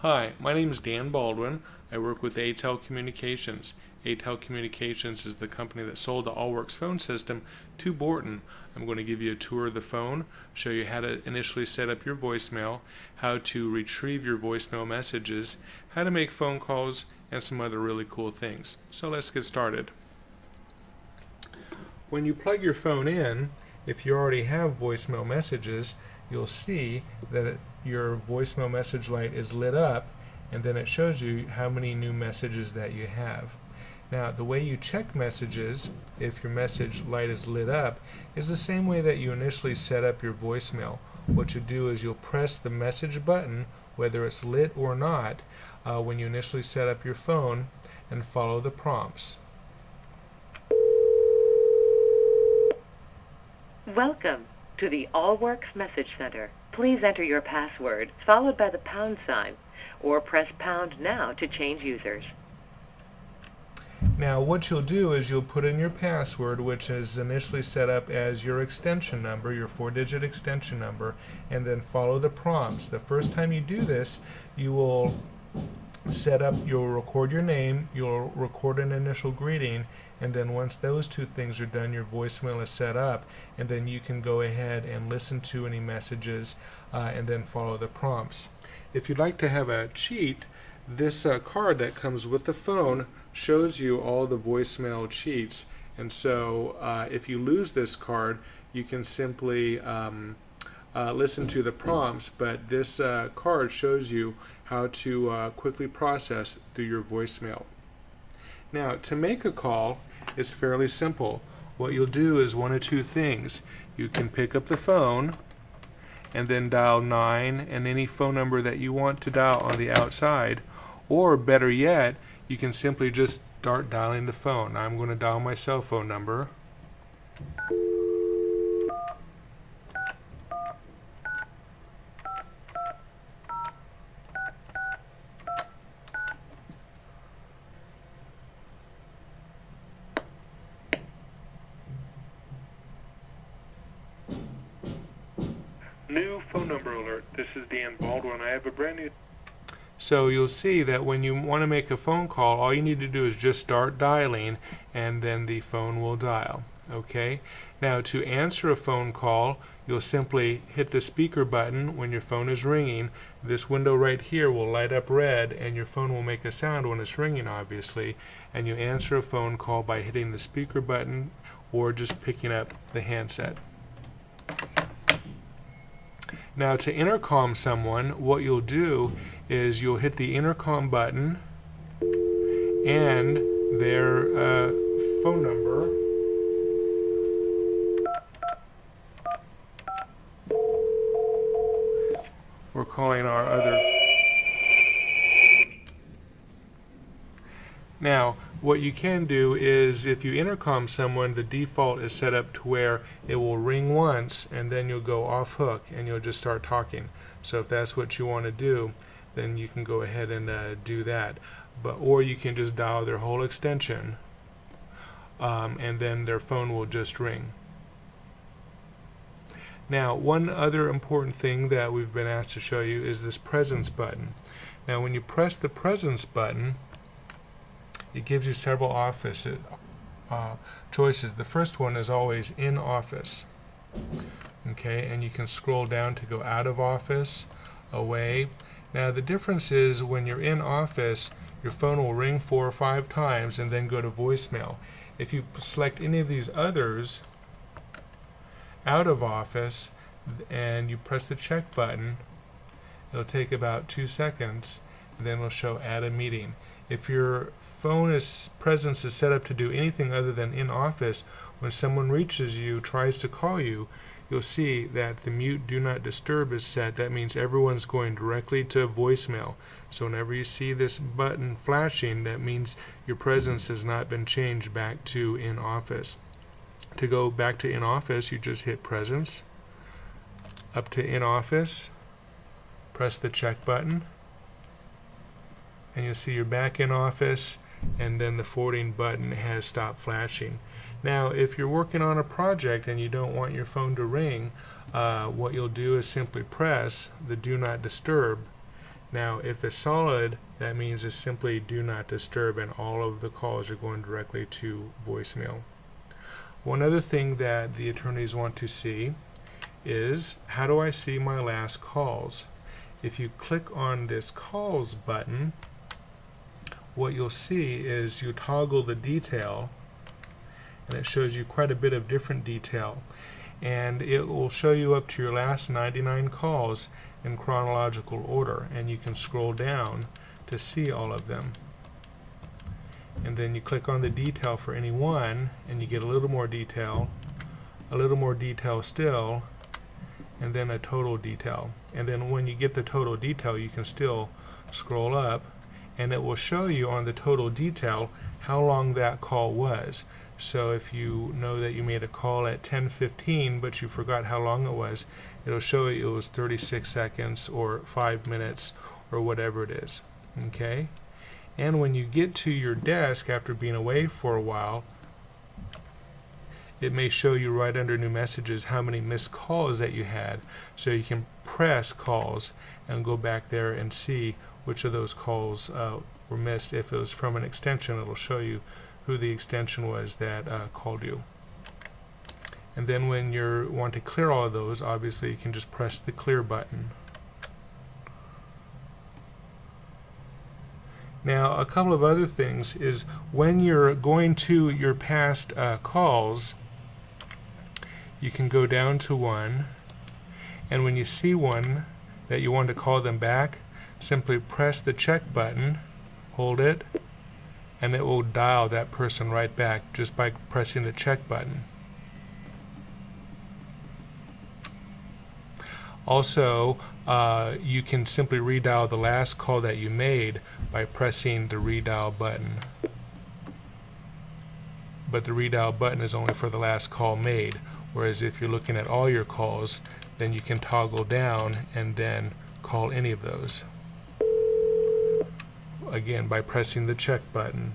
Hi, my name is Dan Baldwin. I work with ATEL Communications. ATEL Communications is the company that sold the Allworks phone system to Borton. I'm going to give you a tour of the phone, show you how to initially set up your voicemail, how to retrieve your voicemail messages, how to make phone calls, and some other really cool things. So let's get started. When you plug your phone in, if you already have voicemail messages, you'll see that your voicemail message light is lit up, and then it shows you how many new messages that you have. Now, the way you check messages, if your message light is lit up, is the same way that you initially set up your voicemail. What you do is you'll press the message button, whether it's lit or not, when you initially set up your phone, and follow the prompts. Welcome to the Allworks Message Center. Please enter your password followed by the pound sign, or press pound now to change users. Now what you'll do is you'll put in your password, which is initially set up as your extension number, your 4-digit extension number, and then follow the prompts. The first time you do this, you will you'll record your name, you'll record an initial greeting, and then once those two things are done, your voicemail is set up, and then you can go ahead and listen to any messages and then follow the prompts. If you'd like to have a cheat, this card that comes with the phone shows you all the voicemail cheats, and so if you lose this card, you can simply listen to the prompts, but this card shows you how to quickly process through your voicemail. Now, to make a call, it's fairly simple. What you'll do is one of two things. You can pick up the phone and then dial 9 and any phone number that you want to dial on the outside, or better yet, you can simply just start dialing the phone. I'm going to dial my cell phone number. New phone number alert. This is Dan Baldwin. I have a brand new... So you'll see that when you want to make a phone call, all you need to do is just start dialing, and then the phone will dial. Okay? Now, to answer a phone call, you'll simply hit the speaker button when your phone is ringing. This window right here will light up red, and your phone will make a sound when it's ringing, obviously. And you answer a phone call by hitting the speaker button or just picking up the handset. Now, to intercom someone, what you'll do is you'll hit the intercom button and their phone number. We're calling our other. Now, what you can do is if you intercom someone, the default is set up to where it will ring once and then you'll go off hook and you'll just start talking. So if that's what you want to do, then you can go ahead and do that. Or you can just dial their whole extension and then their phone will just ring. Now, one other important thing that we've been asked to show you is this presence button. Now, when you press the presence button, it gives you several office choices. The first one is always in office. Okay, and you can scroll down to go out of office, away. Now the difference is when you're in office, your phone will ring 4 or 5 times and then go to voicemail. If you select any of these others, out of office, and you press the check button, it'll take about 2 seconds, and then it'll show add a meeting. If your phone presence is set up to do anything other than in office, when someone reaches you, tries to call you, you'll see that the mute do not disturb is set. That means everyone's going directly to voicemail. So whenever you see this button flashing, that means your presence has not been changed back to in office. To go back to in office, you just hit presence, up to in office, press the check button, and you'll see you're back in office, and then the forwarding button has stopped flashing. Now, if you're working on a project and you don't want your phone to ring, what you'll do is simply press the do not disturb, Now, if it's solid, that means it's simply do not disturb, and all of the calls are going directly to voicemail. One other thing that the attorneys want to see is, how do I see my last calls? If you click on this calls button, what you'll see is you toggle the detail, and it shows you quite a bit of different detail. And it will show you up to your last 99 calls in chronological order, and you can scroll down to see all of them. And then you click on the detail for any one, and you get a little more detail still, and then a total detail. And then when you get the total detail, you can still scroll up, and it will show you on the total detail how long that call was. So if you know that you made a call at 10:15 but you forgot how long it was, it'll show you it was 36 seconds or 5 minutes or whatever it is. Okay? And when you get to your desk after being away for a while, it may show you right under new messages how many missed calls that you had, so you can press calls and go back there and see which of those calls were missed. If it was from an extension, it'll show you who the extension was that called you. And then when you want to clear all of those, obviously you can just press the clear button. Now, a couple of other things is when you're going to your past calls, you can go down to one, and when you see one that you want to call them back, simply press the check button, hold it, and it will dial that person right back just by pressing the check button. Also, you can simply redial the last call that you made by pressing the redial button. But the redial button is only for the last call made, whereas if you're looking at all your calls, then you can toggle down and then call any of those. Again, by pressing the check button.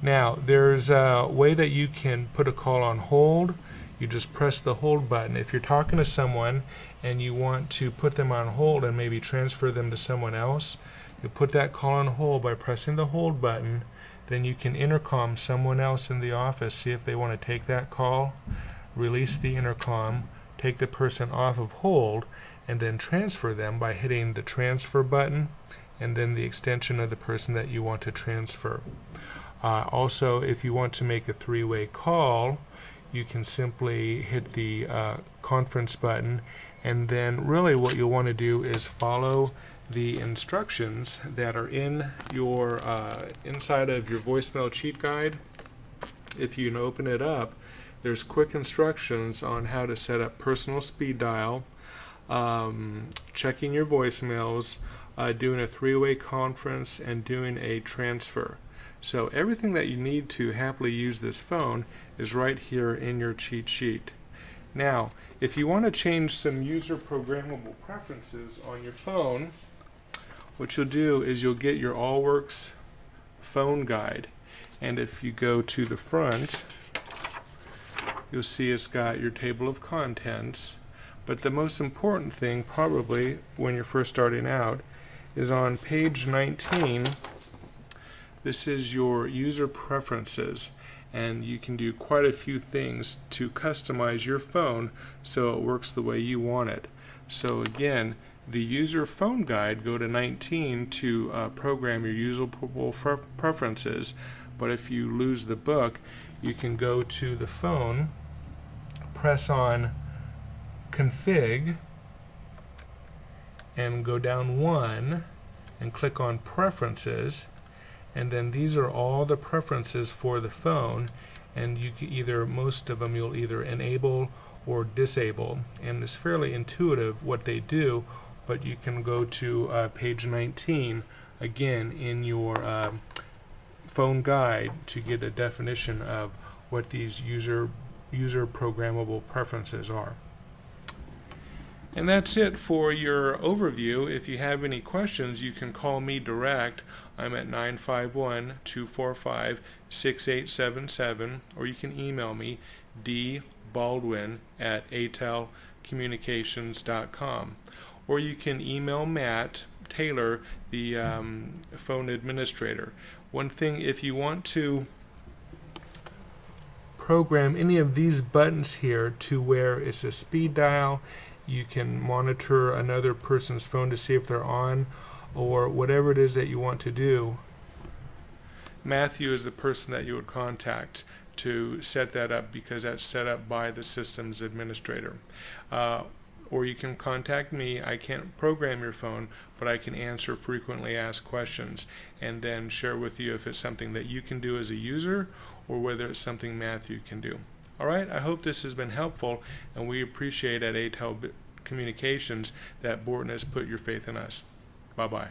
Now, there's a way that you can put a call on hold. You just press the hold button. If you're talking to someone and you want to put them on hold and maybe transfer them to someone else, you put that call on hold by pressing the hold button. Then you can intercom someone else in the office, see if they want to take that call, release the intercom, take the person off of hold, and then transfer them by hitting the transfer button and then the extension of the person that you want to transfer. Also, if you want to make a three-way call, you can simply hit the conference button, and then really what you'll want to do is follow the instructions that are in your inside of your voicemail cheat guide. If you can open it up, there's quick instructions on how to set up personal speed dial, checking your voicemails, doing a three-way conference, and doing a transfer. So everything that you need to happily use this phone is right here in your cheat sheet. Now, if you want to change some user programmable preferences on your phone, what you'll do is you'll get your AllWorks phone guide. And if you go to the front, you'll see it's got your table of contents. But the most important thing, probably when you're first starting out, is on page 19. This is your user preferences, and you can do quite a few things to customize your phone so it works the way you want it. So again, the user phone guide, go to 19 to program your usable preferences. But if you lose the book, you can go to the phone, press on config, and go down one and click on preferences, and then these are all the preferences for the phone, and you can either, most of them you'll either enable or disable, and it's fairly intuitive what they do. But you can go to page 19 again in your phone guide to get a definition of what these user programmable preferences are. And that's it for your overview. If you have any questions, you can call me direct. I'm at 951-245-6877, or you can email me, dbaldwin@atelcommunications.com. Or you can email Matt, Taylor, the phone administrator. One thing, if you want to program any of these buttons here to where it's a speed dial, you can monitor another person's phone to see if they're on, or whatever it is that you want to do, Matthew is the person that you would contact to set that up, because that's set up by the systems administrator. Or you can contact me. I can't program your phone, but I can answer frequently asked questions and then share with you if it's something that you can do as a user or whether it's something Matthew can do. All right, I hope this has been helpful, and we appreciate at ATEL Communications that Borton has put your faith in us. Bye-bye.